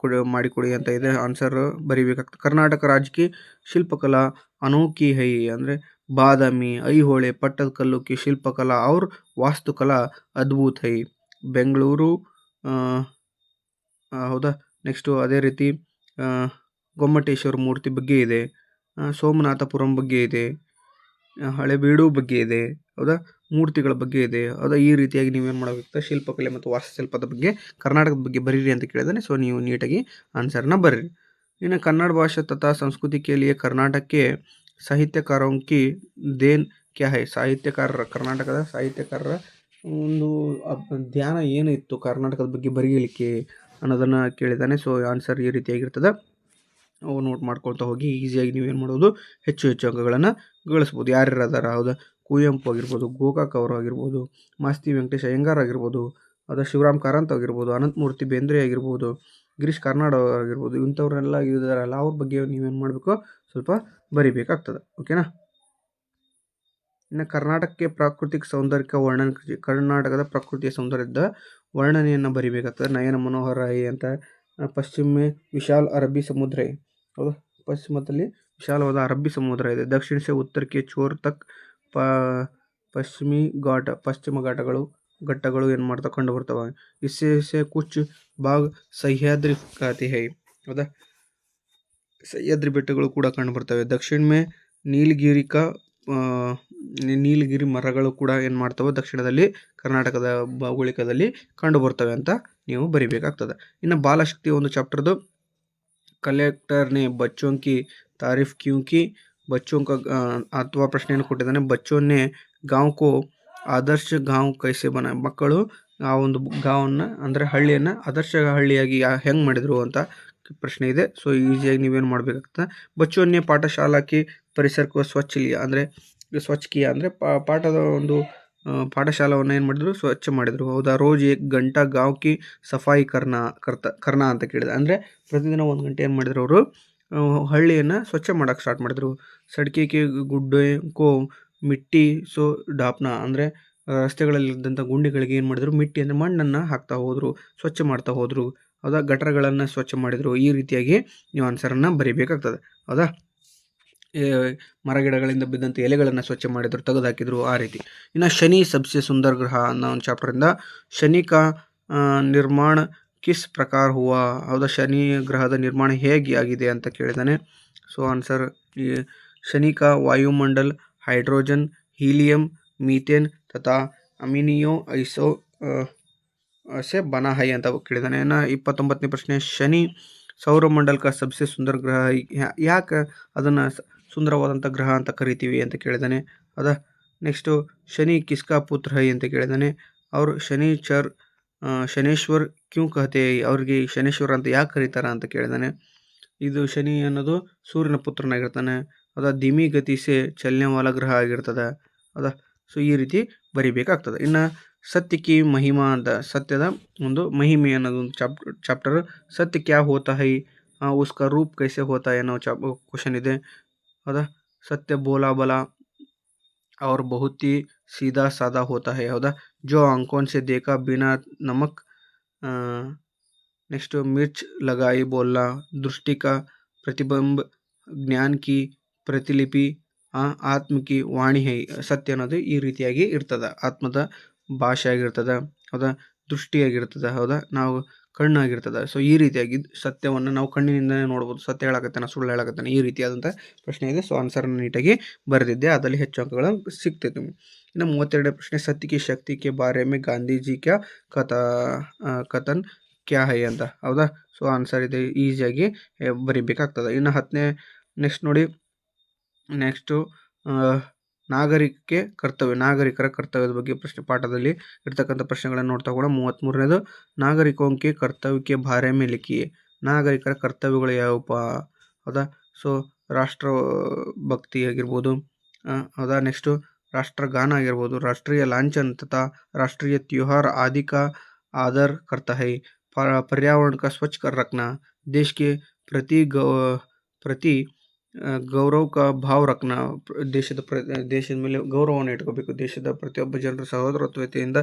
ಮಾಡಿಕೊಡಿ ಅಂತ ಇದೆ. ಆನ್ಸರ್ ಬರಿಬೇಕಾಗ್ತದೆ. ಕರ್ನಾಟಕ ರಾಜ್ಯ ಕಿ ಶಿಲ್ಪಕಲಾ ಅನೋಖಿ ಹೈ, ಅಂದರೆ ಬಾದಾಮಿ, ಐಹೊಳೆ, ಪಟ್ಟದಕಲ್ಲು ಕಿ ಶಿಲ್ಪಕಲಾ और ವಾಸ್ತುಕಲಾ ಅದ್ಭುತ ಹೈ. ಬೆಂಗಳೂರು, ಹೌದಾ? ನೆಕ್ಸ್ಟು ಅದೇ ರೀತಿ ಗೊಮ್ಮಟೇಶ್ವರ ಮೂರ್ತಿ ಬಗ್ಗೆ ಇದೆ, ಸೋಮನಾಥಪುರಂ ಬಗ್ಗೆ ಇದೆ, ಹಳೆಬೀಡು ಬಗ್ಗೆ ಇದೆ, ಹೌದಾ? ಮೂರ್ತಿಗಳ ಬಗ್ಗೆ ಇದೆ, ಹೌದಾ? ಈ ರೀತಿಯಾಗಿ ನೀವೇನು ಮಾಡಬೇಕಾಗ್ತದೆ, ಶಿಲ್ಪಕಲೆ ಮತ್ತು ವಾಸ್ತುಶಿಲ್ಪದ ಬಗ್ಗೆ ಕರ್ನಾಟಕದ ಬಗ್ಗೆ ಬರೀರಿ ಅಂತ ಕೇಳಿದಾನೆ. ಸೊ ನೀವು ನೀಟಾಗಿ ಆನ್ಸರ್ನ ಬರೀರಿ. ಇನ್ನು ಕನ್ನಡ ಭಾಷೆ ತಥಾ ಸಂಸ್ಕೃತಿ ಕೆ ಲಿಯೆ ಕರ್ನಾಟಕಕ್ಕೆ ಸಾಹಿತ್ಯಕಾರೋಂ ಕಿ ದೇನ್ ಕ್ಯಾ ಹೈ. ಕರ್ನಾಟಕದ ಸಾಹಿತ್ಯಕಾರರ ಒಂದು ಧ್ಯಾನ ಏನಿತ್ತು ಕರ್ನಾಟಕದ ಬಗ್ಗೆ ಬರೆಯಲಿಕ್ಕೆ ಅನ್ನೋದನ್ನು ಕೇಳಿದ್ದಾನೆ. ಸೊ ಆನ್ಸರ್ ಈ ರೀತಿಯಾಗಿರ್ತದೆ. ಅವು ನೋಟ್ ಮಾಡ್ಕೊಳ್ತಾ ಹೋಗಿ ಈಸಿಯಾಗಿ ನೀವೇನು ಮಾಡ್ಬೋದು, ಹೆಚ್ಚು ಅಂಕಗಳನ್ನು ಗಳಿಸ್ಬೋದು. ಯಾರ್ಯಾರು ಅದಾರ, ಹೌದಾ? ಕುವೆಂಪು ಆಗಿರ್ಬೋದು, ಗೋಕಾಕ್ ಅವರು ಆಗಿರ್ಬೋದು, ಮಾಸ್ತಿ ವೆಂಕಟೇಶ್ ಅಯ್ಯಂಗಾರ್ ಆಗಿರ್ಬೋದು, ಹೌದಾ? ಶಿವರಾಮ್ ಕಾರಂತ್ ಆಗಿರ್ಬೋದು, ಅನಂತಮೂರ್ತಿ ಬೇಂದ್ರೆ ಆಗಿರ್ಬೋದು, ಗಿರೀಶ್ ಕಾರ್ನಾಡ್ ಆಗಿರ್ಬೋದು, ಇಂಥವ್ರೆಲ್ಲ ಇದಾರಲ್ಲ, ಅವ್ರ ಬಗ್ಗೆ ನೀವೇನು ಮಾಡಬೇಕು, ಸ್ವಲ್ಪ ಬರಿಬೇಕಾಗ್ತದೆ. ಓಕೆನಾ? ಇನ್ನು ಕರ್ನಾಟಕಕ್ಕೆ ಪ್ರಾಕೃತಿಕ ಸೌಂದರ್ಯ ವರ್ಣನೆ, ಕರ್ನಾಟಕದ ಪ್ರಕೃತಿಯ ಸೌಂದರ್ಯದ ವರ್ಣನೆಯನ್ನು ಬರಿಬೇಕಾಗ್ತದೆ. ನಯನ ಮನೋಹರ ಹೈ ಅಂತ. ಪಶ್ಚಿಮ ವಿಶಾಲ ಅರಬ್ಬಿ ಸಮುದ್ರ ಹೈ. ಹೌದಾ, ಪಶ್ಚಿಮದಲ್ಲಿ ವಿಶಾಲವಾದ ಅರಬ್ಬಿ ಸಮುದ್ರ ಇದೆ. ದಕ್ಷಿಣ ಸೆ ಉತ್ತರ ಕೆ ಚೋರ್ ತಕ್ ಪಶ್ಚಿಮಿ ಪಶ್ಚಿಮ ಘಟ್ಟಗಳು ಏನು ಮಾಡ್ತಾವೆ, ಕಂಡು ಬರ್ತವೆ. ಇಸ್ಸೆ ಕುಚ್ ಬಾಗ್ ಸಹ್ಯಾದ್ರಿ ಕಾತಿ ಹೈ. ಹೌದಾ, ಸಹ್ಯಾದ್ರಿ ಬೆಟ್ಟಗಳು ಕೂಡ ಕಂಡು ಬರ್ತವೆ. ದಕ್ಷಿಣ ಮೇ ನೀಲಗಿರಿ ಮರಗಳು ಕೂಡ ಏನು ಮಾಡ್ತವೆ, ದಕ್ಷಿಣದಲ್ಲಿ ಕರ್ನಾಟಕದ ಭೌಗೋಳಿಕದಲ್ಲಿ ಕಂಡು ಬರ್ತವೆ ಅಂತ ನೀವು ಬರಿಬೇಕಾಗ್ತದೆ. ಇನ್ನು ಬಾಲಶಕ್ತಿ ಒಂದು ಚಾಪ್ಟರ್ದು ಕಲೆಕ್ಟರ್ ನೆ ಬಚ್ಚೋಂ ಕಿ ತಾರೀಫ್ ಕ್ಯೂಂ ಕಿ ಬಚ್ಚೋಂ ಕಾ ಅಥವಾ ಪ್ರಶ್ನೆಯನ್ನು ಕೊಟ್ಟಿದ್ದಾನೆ. ಬಚ್ಚೋನ್ನೇ ಗಾಂವ್ ಕೋ ಆದರ್ಶ ಗಾಂವ್ ಕೈಸೆ ಬನ. ಮಕ್ಕಳು ಆ ಒಂದು ಗಾಂವನ್ನ ಅಂದರೆ ಹಳ್ಳಿಯನ್ನು ಆದರ್ಶ ಹಳ್ಳಿಯಾಗಿ ಹೆಂಗೆ ಮಾಡಿದರು ಅಂತ ಪ್ರಶ್ನೆ ಇದೆ. ಸೊ ಈಸಿಯಾಗಿ ನೀವೇನು ಮಾಡಬೇಕಾಗ್ತದೆ, ಬಚ್ಚೋನ್ನೇ ಪಾಠಶಾಲಾಕ್ಕೆ ಪರಿಸರಕ್ಕೆ ಸ್ವಚ್ಛ ಲಿಯಾ ಅಂದರೆ ಸ್ವಚ್ಛ ಕಿಯಾ ಅಂದರೆ ಪಾಠದ ಒಂದು ಪಾಠಶಾಲವನ್ನು ಏನು ಮಾಡಿದ್ರು, ಸ್ವಚ್ಛ ಮಾಡಿದರು. ಹೌದಾ, ರೋಜ್ ಏಕ್ ಗಂಟಾ ಗಾಂವ್ ಕಿ ಸಫಾಯಿ ಕರ್ನಾ ಅಂತ ಕೇಳಿದೆ. ಅಂದರೆ ಪ್ರತಿದಿನ 1 ಗಂಟೆ ಏನು ಮಾಡಿದ್ರು ಅವರು ಹಳ್ಳಿಯನ್ನು ಸ್ವಚ್ಛ ಮಾಡೋಕ್ಕೆ ಸ್ಟಾರ್ಟ್ ಮಾಡಿದ್ರು. ಸಡ್ಕೆ ಕೆ ಗುಡ್ಡೆ ಕೋ ಮಿಟ್ಟಿ ಸೊ ಡಾಪ್ನ ಅಂದರೆ ರಸ್ತೆಗಳಲ್ಲಿದ್ದಂಥ ಗುಂಡಿಗಳಿಗೆ ಏನು ಮಾಡಿದ್ರು, ಮಿಟ್ಟಿ ಅಂದರೆ ಮಣ್ಣನ್ನು ಹಾಕ್ತಾ ಹೋದರು, ಸ್ವಚ್ಛ ಮಾಡ್ತಾ ಹೋದರು. ಹೌದಾ, ಗಟರಗಳನ್ನು ಸ್ವಚ್ಛ ಮಾಡಿದರು. ಈ ರೀತಿಯಾಗಿ ನೀವು ಆನ್ಸರನ್ನು ಬರೀಬೇಕಾಗ್ತದೆ. ಹೌದಾ, ಮರಗಿಡಗಳಿಂದ ಬಿದ್ದಂಥ ಎಲೆಗಳನ್ನು ಸ್ವಚ್ಛ ಮಾಡಿದ್ರು, ತೆಗೆದುಹಾಕಿದ್ರು, ಆ ರೀತಿ. ಇನ್ನು ಶನಿ ಸಬ್ಸೆ ಸುಂದರ ಗ್ರಹ ಅನ್ನೋ ಒಂದು ಚಾಪ್ಟರಿಂದ ಶನಿ ಕಾ ನಿರ್ಮಾಣ ಕಿಸ್ ಪ್ರಕಾರ ಹುವಾ. ಹೌದಾ, ಶನಿ ಗ್ರಹದ ನಿರ್ಮಾಣ ಹೇಗೆ ಆಗಿದೆ ಅಂತ ಕೇಳಿದ್ದಾನೆ. ಸೊ ಆನ್ಸರ್ ಈ ಶನಿ ಕಾ ವಾಯುಮಂಡಲ್ ಹೈಡ್ರೋಜನ್, ಹೀಲಿಯಂ, मीथेन तथा अमीनियो ಐಸೋ से बना है ಅಂತ ಕೇಳಿದ್ದಾನೆ. ಇನ್ನು 29ನೇ ಪ್ರಶ್ನೆ, ಶನಿ ಸೌರಮಂಡಲ ಕಾ ಸಬ್ಸೆ ಸುಂದರ ಗ್ರಹ. ಯಾಕೆ ಅದನ್ನು ಸುಂದರವಾದಂಥ ಗ್ರಹ ಅಂತ ಕರಿತೀವಿ ಅಂತ ಕೇಳಿದ್ದಾನೆ. ಹೌದಾ, ನೆಕ್ಸ್ಟು ಶನಿ ಕಿಸ್ಕಾ ಪುತ್ರ ಹೈ ಅಂತ ಕೇಳಿದ್ದಾನೆ. ಅವರು ಶನೇಶ್ವರ್ ಕ್ಯೂ ಕಹತೆ, ಅವ್ರಿಗೆ ಶನೇಶ್ವರ ಅಂತ ಯಾಕೆ ಕರೀತಾರ ಅಂತ ಕೇಳಿದ್ದಾನೆ. ಇದು ಶನಿ ಅನ್ನೋದು ಸೂರ್ಯನ ಪುತ್ರನಾಗಿರ್ತಾನೆ. ಹೌದಾ, ಧಿಮಿ ಗತಿಸೆ ಚಲನೆ ವಾಲ ಗ್ರಹ ಆಗಿರ್ತದೆ. ಹೌದಾ, ಸೊ ಈ ರೀತಿ ಬರಿಬೇಕಾಗ್ತದೆ. ಇನ್ನು ಸತ್ಯಕ್ಕೆ ಮಹಿಮಾ ಅಂತ, ಸತ್ಯದ ಒಂದು ಮಹಿಮೆ ಅನ್ನೋದು ಒಂದು ಚಾಪ್ಟರ್. ಸತ್ಯ ಕ್ಯಾ ಹೋತಾ ಹೈ, ಉಸ್ಕಾ ರೂಪ್ ಕೈಸೆ ಹೋತಾ ಅನ್ನೋ ಕ್ವಶನ್ ಇದೆ. ಹೌದಾ, ಸತ್ಯ ಬೋಲಾ ಬಲ और बहुत ही सीधा साधा होता है. ಹೌದಾ, जो आंखों से देखा बिना नमक नेक्स्ट मिर्च लगाई बोलना, दृष्टि का प्रतिबिंब, ज्ञान की ಪ್ರತಿಲಿಪಿ, ಆತ್ಮಕಿ ವಾಣಿ ಹೈ. ಸತ್ಯ ಅನ್ನೋದು ಈ ರೀತಿಯಾಗಿ ಇರ್ತದೆ, ಆತ್ಮದ ಭಾಷೆ ಆಗಿರ್ತದೆ. ಹೌದಾ, ದೃಷ್ಟಿಯಾಗಿರ್ತದೆ. ಹೌದಾ, ನಾವು ಕಣ್ಣಾಗಿರ್ತದೆ. ಸೊ ಈ ರೀತಿಯಾಗಿ ಸತ್ಯವನ್ನು ನಾವು ಕಣ್ಣಿನಿಂದಲೇ ನೋಡ್ಬೋದು. ಸತ್ಯ ಹೇಳಕತ್ತಾನೆ, ಸುಳ್ಳು ಹೇಳಕತ್ತಾನೆ, ಈ ರೀತಿಯಾದಂಥ ಪ್ರಶ್ನೆ ಇದೆ. ಸೊ ಆನ್ಸರನ್ನು ನೀಟಾಗಿ ಬರೆದಿದ್ದೆ, ಅದರಲ್ಲಿ ಹೆಚ್ಚು ಅಂಕಗಳು ಸಿಗ್ತೈತೆ ನಿಮಗೆ. ಇನ್ನು 32ನೇ ಪ್ರಶ್ನೆ, ಸತ್ಯ ಕಿ ಶಕ್ತಿ ಕೆ ಬಾರೆ ಮೇ ಗಾಂಧೀಜಿ ಕ್ಯಾ ಕಥನ್ ಕ್ಯಾ ಹೈ ಅಂತ. ಹೌದಾ, ಸೊ ಆನ್ಸರ್ ಇದೆ, ಈಸಿಯಾಗಿ ಬರಿಬೇಕಾಗ್ತದೆ. ಇನ್ನು 10ನೇ ನೆಕ್ಸ್ಟ್ ನೋಡಿ, ನೆಕ್ಸ್ಟು ನಾಗರಿಕರ ಕರ್ತವ್ಯದ ಬಗ್ಗೆ ಪ್ರಶ್ನೆ ಪಾಠದಲ್ಲಿ ಇರ್ತಕ್ಕಂಥ ಪ್ರಶ್ನೆಗಳನ್ನು ನೋಡ್ತಾ ಹೋಗೋಣ. 33ನೇದು, ನಾಗರಿಕೋಂಕೆ ಕರ್ತವ್ಯಕ್ಕೆ ಬಾರೆ ಮೇ ಲಿಖಿಯೇ. ನಾಗರಿಕರ ಕರ್ತವ್ಯಗಳು ಯಾವಪ್ಪ. ಹೌದಾ, ಸೊ ರಾಷ್ಟ್ರ ಭಕ್ತಿ ಆಗಿರ್ಬೋದು. ಹೌದಾ, ನೆಕ್ಸ್ಟು ರಾಷ್ಟ್ರಗಾನ ಆಗಿರ್ಬೋದು, ರಾಷ್ಟ್ರೀಯ ಲಾಂಛನ ತಥಾ ರಾಷ್ಟ್ರೀಯ त्योहार आदि का आदर करता है. पर्यावरण का स्वच्छ कर रखना, देश के प्रति ಗೌರವ ಕಾ ಭಾವ ರಖನಾ. ದೇಶದ ಮೇಲೆ ಗೌರವವನ್ನು ಇಟ್ಕೋಬೇಕು. ದೇಶದ ಪ್ರತಿಯೊಬ್ಬ ಜನರ ಸಹೋದರತ್ವತೆಯಿಂದ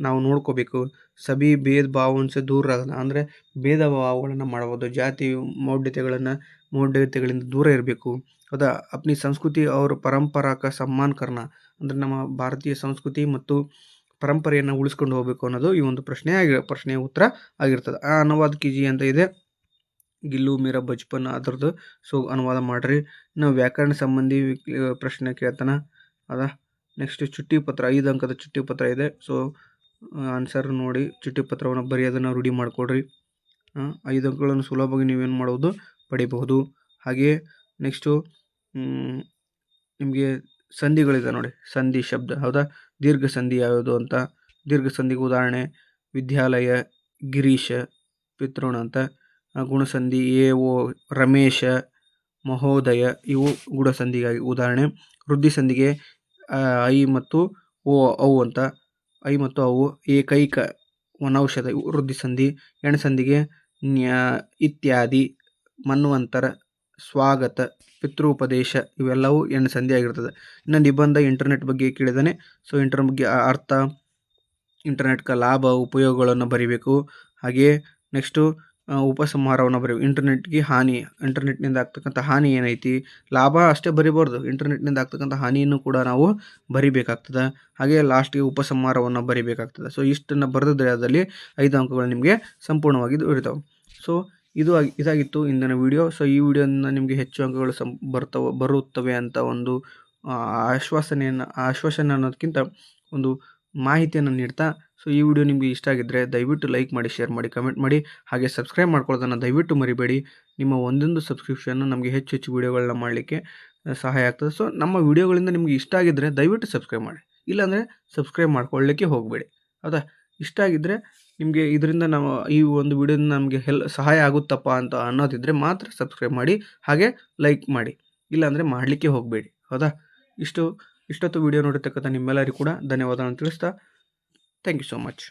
ನಾವು ನೋಡ್ಕೋಬೇಕು. ಸಭಿ ಭೇದ ಭಾವನ್ಸೆ ದೂರ ರಖನಾ, ಅಂದರೆ ಭೇದ ಭಾವಗಳನ್ನು ಮಾಡಬಹುದು. ಜಾತಿ ಮೌಢ್ಯತೆಗಳಿಂದ ದೂರ ಇರಬೇಕು. ಹೌದಾ, ಅಪ್ನಿ ಸಂಸ್ಕೃತಿ ಅವ್ರ ಪರಂಪರಾಕ ಸಮ್ಮಾನ್ ಕರ್ನ, ಅಂದರೆ ನಮ್ಮ ಭಾರತೀಯ ಸಂಸ್ಕೃತಿ ಮತ್ತು ಪರಂಪರೆಯನ್ನು ಉಳಿಸ್ಕೊಂಡು ಹೋಗಬೇಕು ಅನ್ನೋದು ಈ ಒಂದು ಪ್ರಶ್ನೆಯ ಉತ್ತರ ಆಗಿರ್ತದೆ. ಅನುವಾದ ಕಿಜಿ ಅಂತ ಇದೆ, ಗಿಲ್ಲು ಮೇರಾ ಬಚ್ಪನ್ ಅದರದ್ದು. ಸೊ ಅನುವಾದ ಮಾಡಿರಿ. ಇನ್ನು ವ್ಯಾಕರಣ ಸಂಬಂಧಿ ಪ್ರಶ್ನೆ ಕೇಳ್ತಾನೆ. ಹೌದಾ, ನೆಕ್ಸ್ಟ್ ಚುಟ್ಟಿ ಪತ್ರ, 5 ಅಂಕದ ಚುಟ್ಟಿ ಪತ್ರ ಇದೆ. ಸೊ ಆನ್ಸರ್ ನೋಡಿ, ಚುಟ್ಟಿ ಪತ್ರವನ್ನು ಬರೆಯೋದನ್ನು ರೂಢಿ ಮಾಡಿಕೊಡ್ರಿ. 5 ಅಂಕಗಳನ್ನು ಸುಲಭವಾಗಿ ನೀವೇನು ಮಾಡ್ಬೋದು, ಪಡಿಬಹುದು. ಹಾಗೆಯೇ ನೆಕ್ಸ್ಟು ನಿಮಗೆ ಸಂಧಿಗಳಿದೆ ನೋಡಿ, ಸಂಧಿ ಶಬ್ದ. ಹೌದಾ, ದೀರ್ಘ ಸಂಧಿ ಯಾವುದು ಅಂತ. ದೀರ್ಘ ಸಂಧಿಗೆ ಉದಾಹರಣೆ ವಿದ್ಯಾಲಯ, ಗಿರೀಶ, ಪಿತೃಣ ಅಂತ. ಗುಣಸಂಧಿ ಓ ರಮೇಶ, ಮಹೋದಯ, ಇವು ಗುಣಸಂಧಿಗಾಗಿ ಉದಾಹರಣೆ. ವೃದ್ಧಿ ಸಂಧಿಗೆ ಐ ಮತ್ತು ಓ ಅವು ಅಂತ. ಐ ಮತ್ತು ಅವು, ಏಕೈಕ, ವನೌಷಧ, ವೃದ್ಧಿ ಸಂಧಿ. ಎಣಸಂಧಿಗೆ ಇತ್ಯಾದಿ, ಮನ್ವಂತರ, ಸ್ವಾಗತ, ಪಿತೃಪದೇಶ, ಇವೆಲ್ಲವೂ ಎಣಸಂಧಿ ಆಗಿರ್ತದೆ. ಇನ್ನು ನಿಬಂಧ ಇಂಟರ್ನೆಟ್ ಬಗ್ಗೆ ಕೇಳಿದ್ದಾನೆ. ಸೊ ಇಂಟರ್ನೆಟ್ ಬಗ್ಗೆ ಅರ್ಥ, ಇಂಟರ್ನೆಟ್ನ ಲಾಭ ಉಪಯೋಗಗಳನ್ನು ಬರಿಬೇಕು. ಹಾಗೆಯೇ ನೆಕ್ಸ್ಟು ಉಪಸಂಹಾರವನ್ನು ಬರೀಬೇಕು. ಇಂಟರ್ನೆಟ್ನಿಂದ ಆಗ್ತಕ್ಕಂಥ ಹಾನಿ ಏನೈತಿ, ಲಾಭ ಅಷ್ಟೇ ಬರಿಬಾರ್ದು, ಇಂಟರ್ನೆಟ್ನಿಂದ ಆಗ್ತಕ್ಕಂಥ ಹಾನಿಯನ್ನು ಕೂಡ ನಾವು ಬರಿಬೇಕಾಗ್ತದೆ. ಹಾಗೆ ಲಾಸ್ಟಿಗೆ ಉಪಸಂಹಾರವನ್ನು ಬರಿಬೇಕಾಗ್ತದೆ. ಸೊ ಇಷ್ಟನ್ನು ಬರೆದಿದ್ರೆ ಅದರಲ್ಲಿ 5 ಅಂಕಗಳು ನಿಮಗೆ ಸಂಪೂರ್ಣವಾಗಿ ದೊರೀತಾವೆ. ಸೊ ಇದಾಗಿತ್ತು ಇಂದಿನ ವಿಡಿಯೋ. ಸೊ ಈ ವಿಡಿಯೋದಿಂದ ನಿಮಗೆ ಹೆಚ್ಚು ಅಂಕಗಳು ಬರುತ್ತವೆ ಅಂತ ಒಂದು ಆಶ್ವಾಸನೆ ಅನ್ನೋದಕ್ಕಿಂತ ಒಂದು ಮಾಹಿತಿಯನ್ನು ನೀಡ್ತಾ, ಸೊ ಈ ವಿಡಿಯೋ ನಿಮಗೆ ಇಷ್ಟ ಆಗಿದ್ದರೆ ದಯವಿಟ್ಟು ಲೈಕ್ ಮಾಡಿ, ಶೇರ್ ಮಾಡಿ, ಕಮೆಂಟ್ ಮಾಡಿ. ಹಾಗೆ ಸಬ್ಸ್ಕ್ರೈಬ್ ಮಾಡ್ಕೊಳ್ಳೋದನ್ನು ದಯವಿಟ್ಟು ಮರಿಬೇಡಿ. ನಿಮ್ಮ ಒಂದೊಂದು ಸಬ್ಸ್ಕ್ರಿಪ್ಷನ್ನು ನಮಗೆ ಹೆಚ್ಚು ಹೆಚ್ಚು ವಿಡಿಯೋಗಳನ್ನ ಮಾಡಲಿಕ್ಕೆ ಸಹಾಯ ಆಗ್ತದೆ. ಸೊ ನಮ್ಮ ವಿಡಿಯೋಗಳಿಂದ ನಿಮಗೆ ಇಷ್ಟ ಆಗಿದ್ದರೆ ದಯವಿಟ್ಟು ಸಬ್ಸ್ಕ್ರೈಬ್ ಮಾಡಿ, ಇಲ್ಲಾಂದರೆ ಸಬ್ಸ್ಕ್ರೈಬ್ ಮಾಡ್ಕೊಳ್ಳಿಕ್ಕೆ ಹೋಗಬೇಡಿ. ಹೌದಾ? ಇಷ್ಟ ಆಗಿದ್ದರೆ ನಿಮಗೆ ಇದರಿಂದ ನಾವು ಈ ಒಂದು ವಿಡಿಯೋದಿಂದ ನಮಗೆ ಸಹಾಯ ಆಗುತ್ತಪ್ಪ ಅಂತ ಅನ್ನೋದಿದ್ದರೆ ಮಾತ್ರ ಸಬ್ಸ್ಕ್ರೈಬ್ ಮಾಡಿ, ಹಾಗೆ ಲೈಕ್ ಮಾಡಿ, ಇಲ್ಲಾಂದರೆ ಮಾಡಲಿಕ್ಕೆ ಹೋಗಬೇಡಿ. ಹೌದಾ? ಇಷ್ಟೊತ್ತು ವಿಡಿಯೋ ನೋಡಿರ್ತಕ್ಕಂಥ ನಿಮ್ಮೆಲ್ಲರಿಗೂ ಕೂಡ ಧನ್ಯವಾದಗಳನ್ನು ತಿಳಿಸ್ತಾ, ಥ್ಯಾಂಕ್ ಯು ಸೋ ಮಚ್.